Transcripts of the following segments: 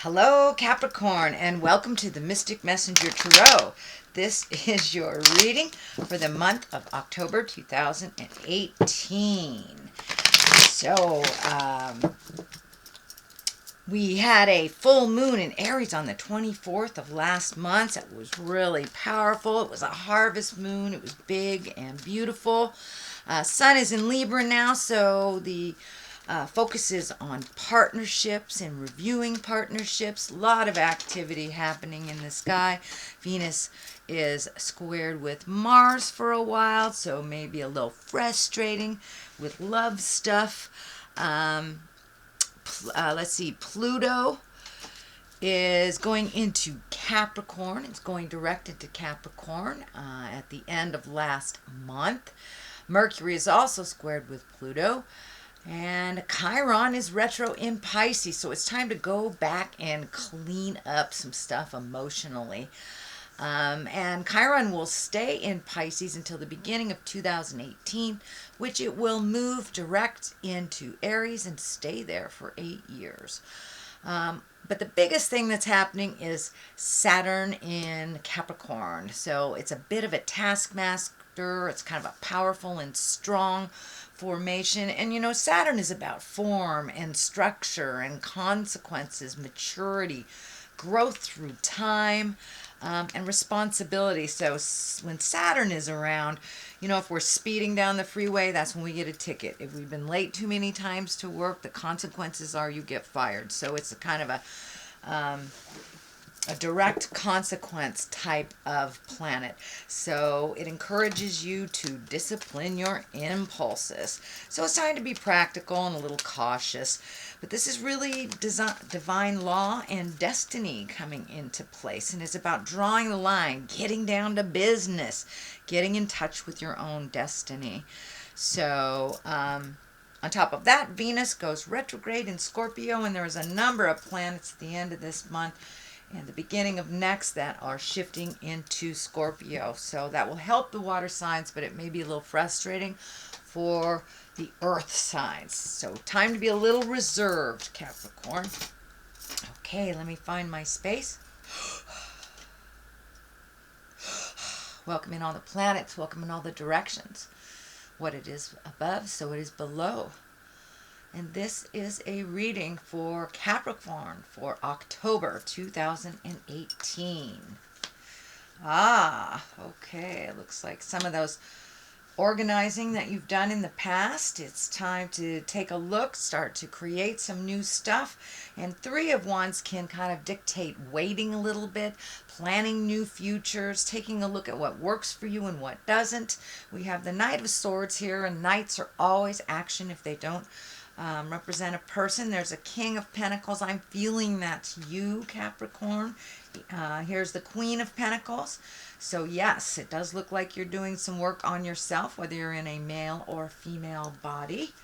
Hello, Capricorn, and welcome to the Mystic Messenger Tarot. This is your reading for the month of October 2018. So, we had a full moon in Aries on the 24th of last month. It was really powerful. It was a harvest moon. It was big and beautiful. Sun is in Libra now, so the focus is on partnerships and reviewing partnerships. A lot of activity happening in the sky. Venus is squared with Mars for a while, so maybe a little frustrating with love stuff. Let's see, Pluto is going into Capricorn. It's going direct into Capricorn at the end of last month. Mercury is also squared with Pluto. And Chiron is retro in Pisces, so it's time to go back and clean up some stuff emotionally. And Chiron will stay in Pisces until the beginning of 2018, which it will move direct into Aries and stay there for 8 years. But the biggest thing that's happening is Saturn in Capricorn. So it's a bit of a taskmaster. It's kind of a powerful and strong formation. And you know, Saturn is about form and structure and consequences, maturity, growth through time, and responsibility. So when Saturn is around, you know, if we're speeding down the freeway, that's when we get a ticket. If we've been late too many times to work, the consequences are you get fired. So it's a kind of a direct consequence type of planet. So it encourages you to discipline your impulses. So it's time to be practical and a little cautious. But this is really divine law and destiny coming into place. And it's about drawing the line, getting down to business, getting in touch with your own destiny. So on top of that, Venus goes retrograde in Scorpio, and there is a number of planets at the end of this month and the beginning of next that are shifting into Scorpio. So that will help the water signs, but it may be a little frustrating for the earth signs. So time to be a little reserved, Capricorn. Okay, let me find my space. Welcome in all the planets, welcome in all the directions. What it is above, so it is below. And this is a reading for Capricorn for October 2018. Okay. It looks like some of those organizing that you've done in the past, it's time to take a look, start to create some new stuff. And Three of Wands can kind of dictate waiting a little bit, planning new futures, taking a look at what works for you and what doesn't. We have the Knight of Swords here, and Knights are always action if they don't represent a person. There's a King of Pentacles. I'm feeling that's you, Capricorn. Here's the Queen of Pentacles. So yes, it does look like you're doing some work on yourself, whether you're in a male or female body.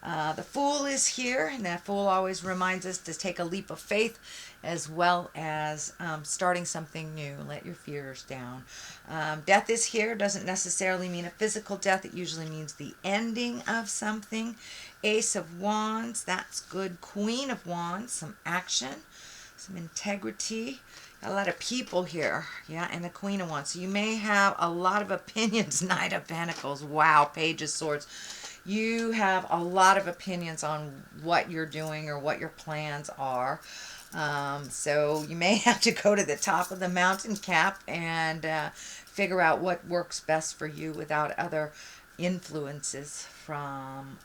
The Fool is here, and that Fool always reminds us to take a leap of faith as well as starting something new. Let your fears down. Death is here. Doesn't necessarily mean a physical death. It usually means the ending of something. Ace of Wands, that's good. Queen of Wands, some action, some integrity. A lot of people here, yeah, and the Queen of Wands. So you may have a lot of opinions. Knight of Pentacles, wow, Page of Swords. You have a lot of opinions on what you're doing or what your plans are. So you may have to go to the top of the mountain, Cap, and figure out what works best for you without other influences from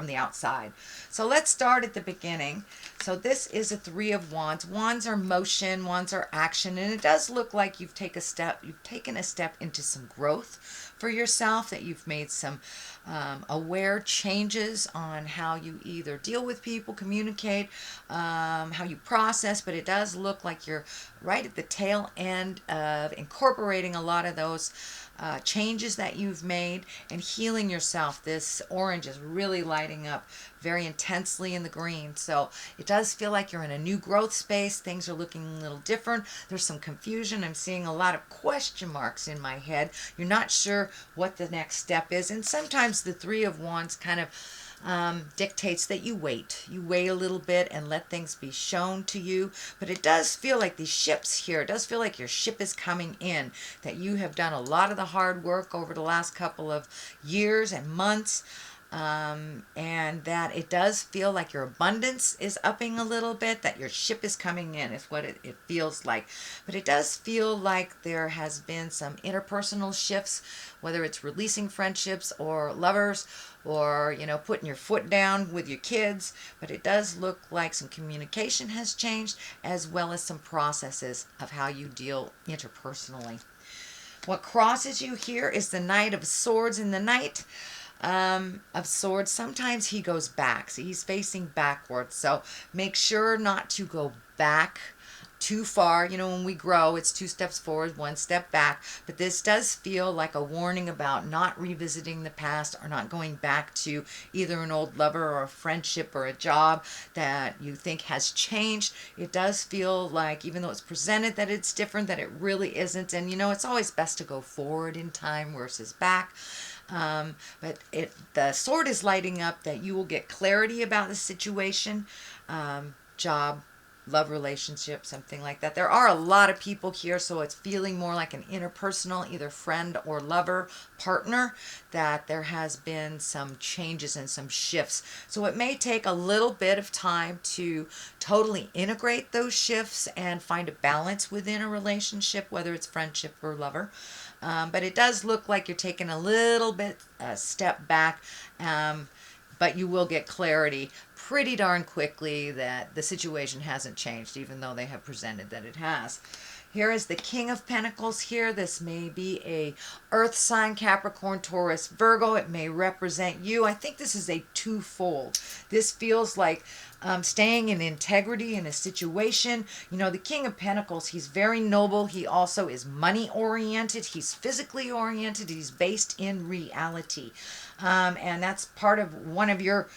the outside. So let's start at the beginning. So this is a Three of Wands. Wands are motion, wands are action, and it does look like you've taken a step into some growth for yourself, that you've made some aware changes on how you either deal with people, communicate, how you process, but it does look like you're right at the tail end of incorporating a lot of those changes that you've made and healing yourself. This orange is really lighting up very intensely in the green. So it does feel like you're in a new growth space. Things are looking a little different. There's some confusion. I'm seeing a lot of question marks in my head. You're not sure what the next step is. And sometimes the Three of Wands kind of dictates that you wait. You wait a little bit and let things be shown to you. But it does feel like these ships here, it does feel like your ship is coming in, that you have done a lot of the hard work over the last couple of years and months. And that it does feel like your abundance is upping a little bit, that your ship is coming in is what it feels like. But it does feel like there has been some interpersonal shifts, whether it's releasing friendships or lovers, or putting your foot down with your kids. But it does look like some communication has changed, as well as some processes of how you deal interpersonally. What crosses you here is the Knight of Swords. In the Knight of Swords, sometimes he goes back. So he's facing backwards. So make sure not to go back too far. When we grow, it's 2 steps forward, 1 step back. But this does feel like a warning about not revisiting the past, or not going back to either an old lover or a friendship or a job that you think has changed. It does feel like, even though it's presented that it's different, that it really isn't. And it's always best to go forward in time versus back. But the sword is lighting up that you will get clarity about the situation, job, love relationship, something like that. There are a lot of people here, so it's feeling more like an interpersonal, either friend or lover, partner, that there has been some changes and some shifts. So it may take a little bit of time to totally integrate those shifts and find a balance within a relationship, whether it's friendship or lover. But it does look like you're taking a little bit step back, but you will get clarity pretty darn quickly that the situation hasn't changed, even though they have presented that it has. Here is the King of Pentacles here. This may be a earth sign, Capricorn, Taurus, Virgo. It may represent you. I think this is a twofold. This feels like staying in integrity in a situation. The King of Pentacles, he's very noble. He also is money oriented. He's physically oriented. He's based in reality. And that's part of one of your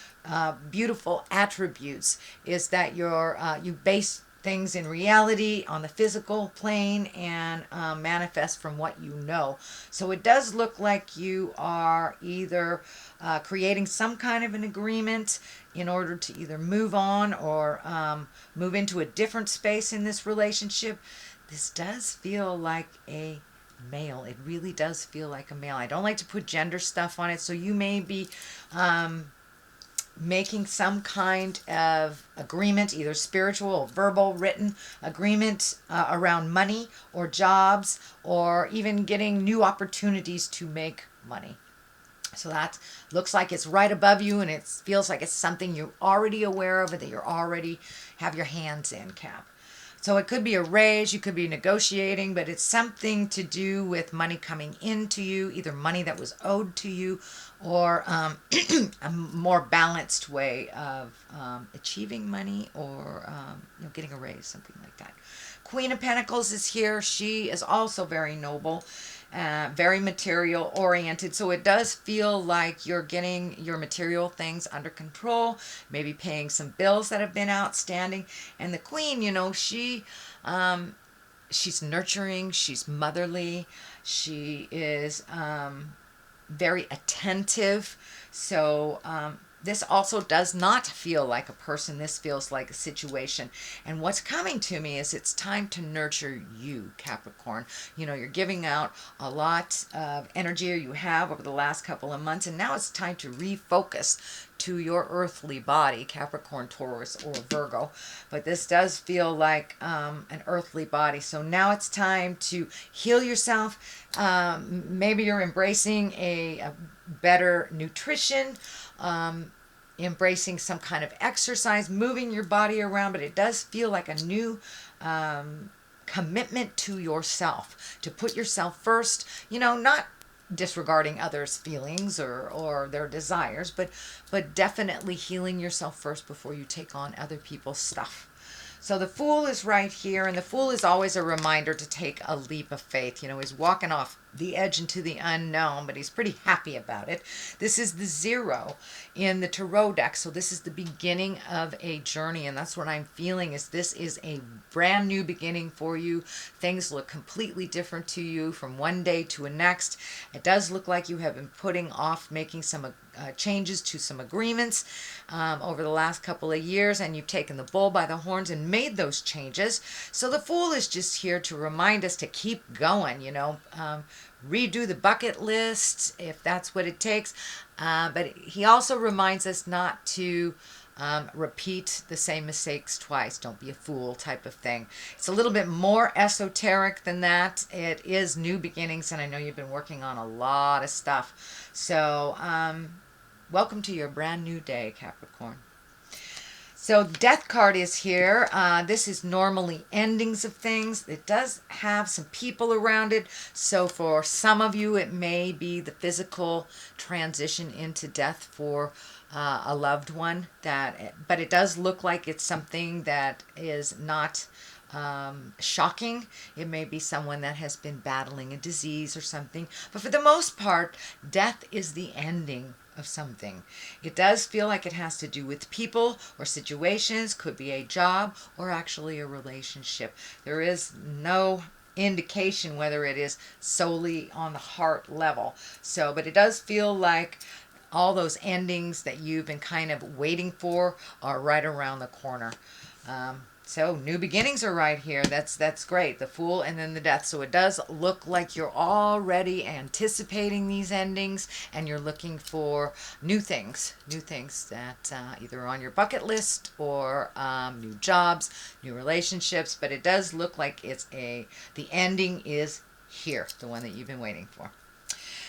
beautiful attributes, is that you base things in reality on the physical plane and manifest from what you know. So it does look like you are either creating some kind of an agreement in order to either move on or move into a different space in this relationship. This does feel like a male. It really does feel like a male. I don't like to put gender stuff on it, so you may be making some kind of agreement, either spiritual or verbal, written agreement around money or jobs, or even getting new opportunities to make money. So that looks like it's right above you, and it feels like it's something you're already aware of, or that you're already have your hands in, Cap. So it could be a raise, you could be negotiating, but it's something to do with money coming into you, either money that was owed to you, or a more balanced way of achieving money, or getting a raise, something like that. Queen of Pentacles is here. She is also very noble, very material oriented. So it does feel like you're getting your material things under control, maybe paying some bills that have been outstanding. And the Queen, she's nurturing, she's motherly, she is very attentive. So this also does not feel like a person. This feels like a situation. And what's coming to me is it's time to nurture you, Capricorn. You're giving out a lot of energy, or you have over the last couple of months, and now it's time to refocus to your earthly body, Capricorn, Taurus, or Virgo. But this does feel like an earthly body. So now it's time to heal yourself. Maybe you're embracing a better nutrition, embracing some kind of exercise, moving your body around. But it does feel like a new commitment to yourself, to put yourself first, not disregarding others' feelings or their desires, but definitely healing yourself first before you take on other people's stuff. So the Fool is right here, and the Fool is always a reminder to take a leap of faith. He's walking off the edge into the unknown, but he's pretty happy about it. This is the 0 in the tarot deck, so this is the beginning of a journey, and that's what I'm feeling, is this is a brand new beginning for you. Things look completely different to you from one day to the next. It does look like you have been putting off making some changes to some agreements over the last couple of years, and you've taken the bull by the horns and made those changes. So the Fool is just here to remind us to keep going, redo the bucket list if that's what it takes. But he also reminds us not to repeat the same mistakes twice. Don't be a fool type of thing. It's a little bit more esoteric than that. It is new beginnings, and I know you've been working on a lot of stuff. So welcome to your brand new day, Capricorn. So Death card is here. This is normally endings of things. It does have some people around it. So for some of you, it may be the physical transition into death for a loved one. But it does look like it's something that is not shocking. It may be someone that has been battling a disease or something. But for the most part, death is the ending of something. It does feel like it has to do with people or situations, could be a job or actually a relationship. There is no indication whether it is solely on the heart level. But it does feel like all those endings that you've been kind of waiting for are right around the corner. So new beginnings are right here. That's great. The Fool and then the Death. So it does look like you're already anticipating these endings, and you're looking for new things that either are on your bucket list or new jobs, new relationships. But it does look like the ending is here, the one that you've been waiting for.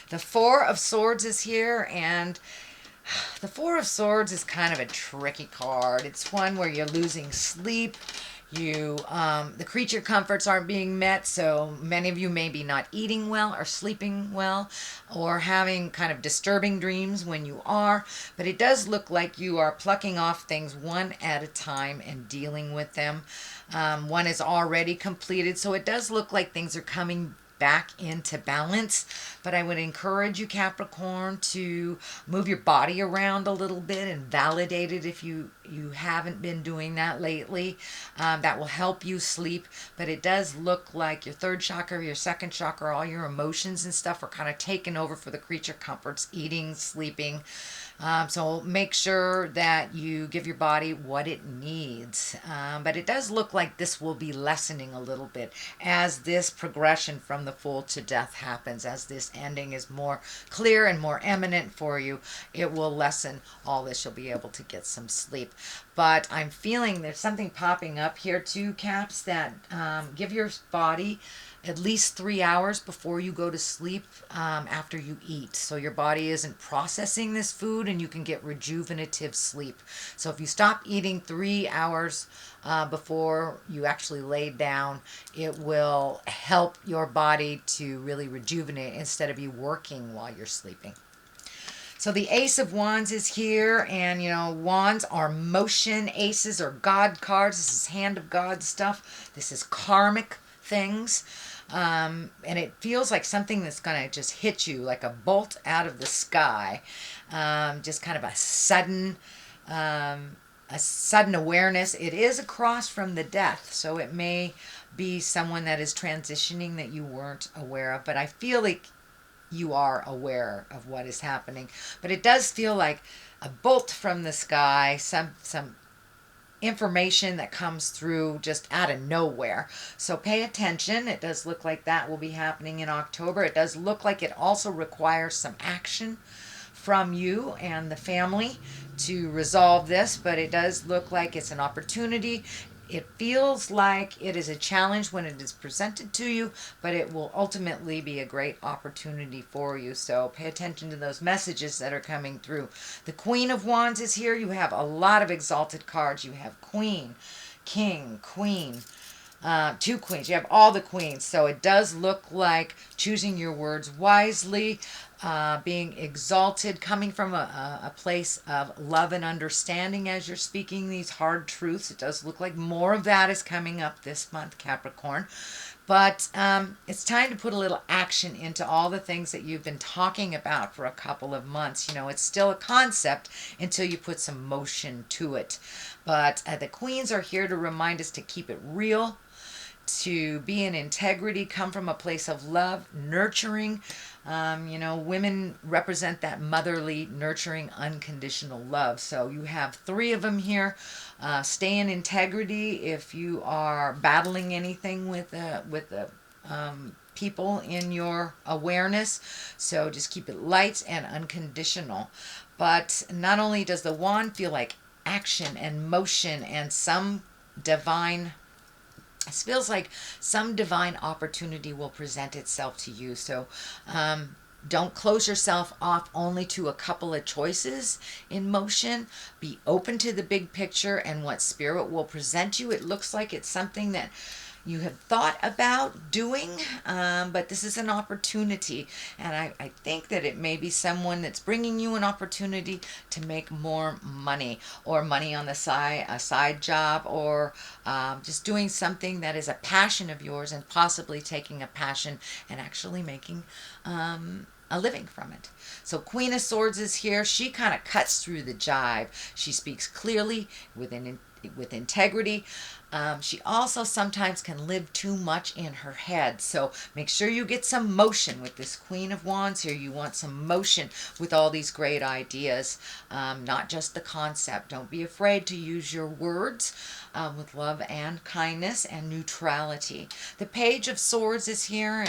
The Four of Swords is here, and the Four of Swords is kind of a tricky card. It's one where you're losing sleep. The creature comforts aren't being met, so many of you may be not eating well or sleeping well or having kind of disturbing dreams when you are. But it does look like you are plucking off things one at a time and dealing with them. One is already completed, so it does look like things are coming back into balance. But I would encourage you, Capricorn, to move your body around a little bit and validate it if you haven't been doing that lately. That will help you sleep. But it does look like your third chakra, your second chakra, all your emotions and stuff are kind of taken over for the creature comforts, eating, sleeping. So make sure that you give your body what it needs. But it does look like this will be lessening a little bit as this progression from the Fool to Death happens. As this ending is more clear and more eminent for you, it will lessen all this. You'll be able to get some sleep. But I'm feeling there's something popping up here too, Caps, that give your body at least 3 hours before you go to sleep after you eat. So your body isn't processing this food and you can get rejuvenative sleep. So if you stop eating 3 hours before you actually lay down, it will help your body to really rejuvenate instead of you working while you're sleeping. So the Ace of Wands is here, and wands are motion. Aces are God cards. This is hand of God stuff. This is karmic things. And it feels like something that's going to just hit you like a bolt out of the sky. Just kind of a sudden awareness. It is across from the Death, so it may be someone that is transitioning that you weren't aware of. But I feel like you are aware of what is happening. But it does feel like a bolt from the sky, some information that comes through just out of nowhere. So pay attention. It does look like that will be happening in October. It does look like it also requires some action from you and the family to resolve this, but it does look like it's an opportunity. It feels like it is a challenge when it is presented to you, but it will ultimately be a great opportunity for you. So pay attention to those messages that are coming through. The Queen of Wands is here. You have a lot of exalted cards. You have Queen, King, Queen, 2 queens. You have all the queens. So it does look like choosing your words wisely, being exalted, coming from a place of love and understanding as you're speaking these hard truths. It does look like more of that is coming up this month, Capricorn. But it's time to put a little action into all the things that you've been talking about for a couple of months. It's still a concept until you put some motion to it. But the queens are here to remind us to keep it real, to be in integrity, come from a place of love, nurturing, You know, women represent that motherly, nurturing, unconditional love. So you have 3 of them here. Stay in integrity if you are battling anything with the people in your awareness. So just keep it light and unconditional. But not only does the wand feel like action and motion and some divine, it feels like some divine opportunity will present itself to you. So don't close yourself off only to a couple of choices in motion. Be open to the big picture and what spirit will present you. It looks like it's something that you have thought about doing, but this is an opportunity. And I think that it may be someone that's bringing you an opportunity to make more money, or money on the side, a side job, or just doing something that is a passion of yours, and possibly taking a passion and actually making a living from it. So Queen of Swords is here. She kind of cuts through the jive. She speaks clearly with integrity. She also sometimes can live too much in her head. So make sure you get some motion with this Queen of Wands here. You want some motion with all these great ideas, not just the concept. Don't be afraid to use your words with love and kindness and neutrality. The Page of Swords is here,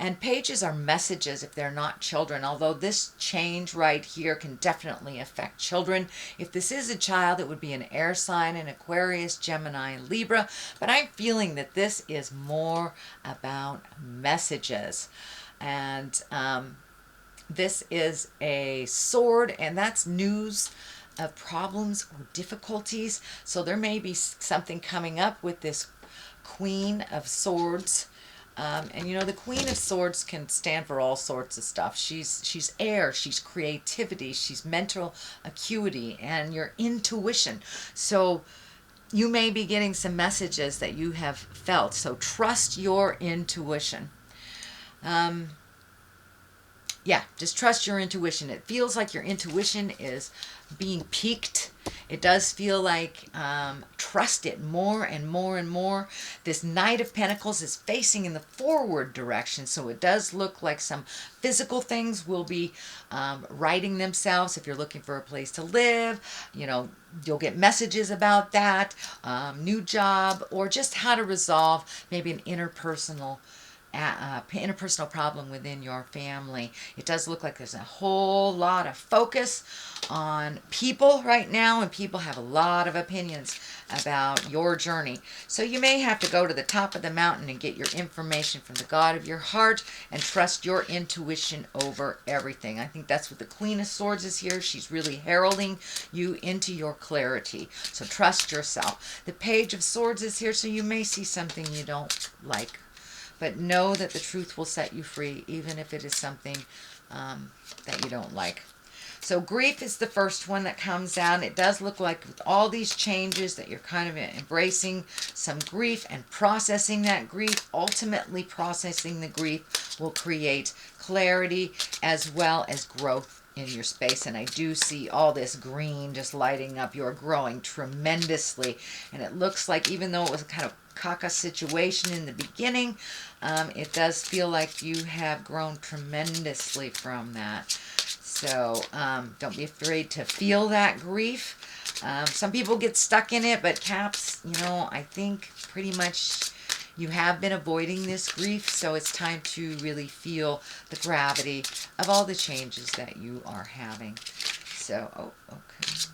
and pages are messages if they're not children, although this change right here can definitely affect children. If this is a child, it would be an air sign, an Aquarius, Gemini, Libra, but I'm feeling that this is more about messages. And this is a sword, and that's news of problems or difficulties. So there may be something coming up with this Queen of Swords. And you know, the Queen of Swords can stand for all sorts of stuff. She's air, she's creativity, she's mental acuity, and your intuition. So you may be getting some messages that you have felt. So trust your intuition. Yeah, just trust your intuition. It feels like your intuition is being piqued. It does feel like trust it more and more and more. This Knight of Pentacles is facing in the forward direction, so it does look like some physical things will be righting themselves. If you're looking for a place to live, you know, you'll get messages about that, new job, or just how to resolve maybe an interpersonal problem within your family. It does look like there's a whole lot of focus on people right now, and people have a lot of opinions about your journey. So you may have to go to the top of the mountain and get your information from the God of your heart and trust your intuition over everything. I think that's what the Queen of Swords is here. She's really heralding you into your clarity. So trust yourself. The Page of Swords is here, so you may see something you don't like. But know that the truth will set you free, even if it is something that you don't like. So grief is the first one that comes out. It does look like with all these changes that you're kind of embracing some grief and processing that grief. Ultimately, processing the grief will create clarity as well as growth in your space. And I do see all this green just lighting up. You're growing tremendously. And it looks like, even though it was kind of caca situation in the beginning, it does feel like you have grown tremendously from that. So don't be afraid to feel that grief. Some people get stuck in it, but Caps, you know, I think pretty much you have been avoiding this grief, so it's time to really feel the gravity of all the changes that you are having. So, oh, okay.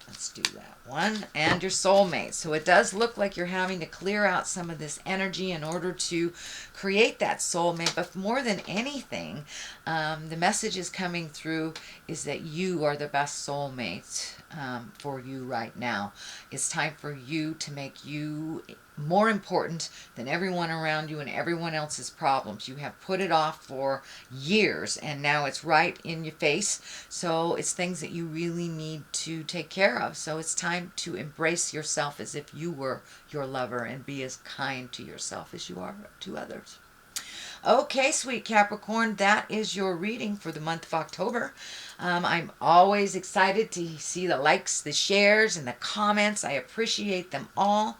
Let's do that one. And your soulmate. So it does look like you're having to clear out some of this energy in order to create that soulmate. But more than anything, the message is coming through is that you are the best soulmate for you right now. It's time for you to make you more important than everyone around you and everyone else's problems. You have put it off for years, and now it's right in your face. So it's things that you really need to take care of. So it's time to embrace yourself as if you were your lover, and be as kind to yourself as you are to others. Okay, sweet Capricorn, that is your reading for the month of October. I'm always excited to see the likes, the shares, and the comments. I appreciate them all.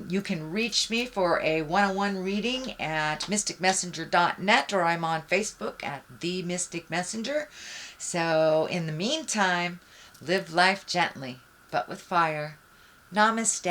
You can reach me for a one-on-one reading at mysticmessenger.net, or I'm on Facebook at The Mystic Messenger. So in the meantime, live life gently, but with fire. Namaste.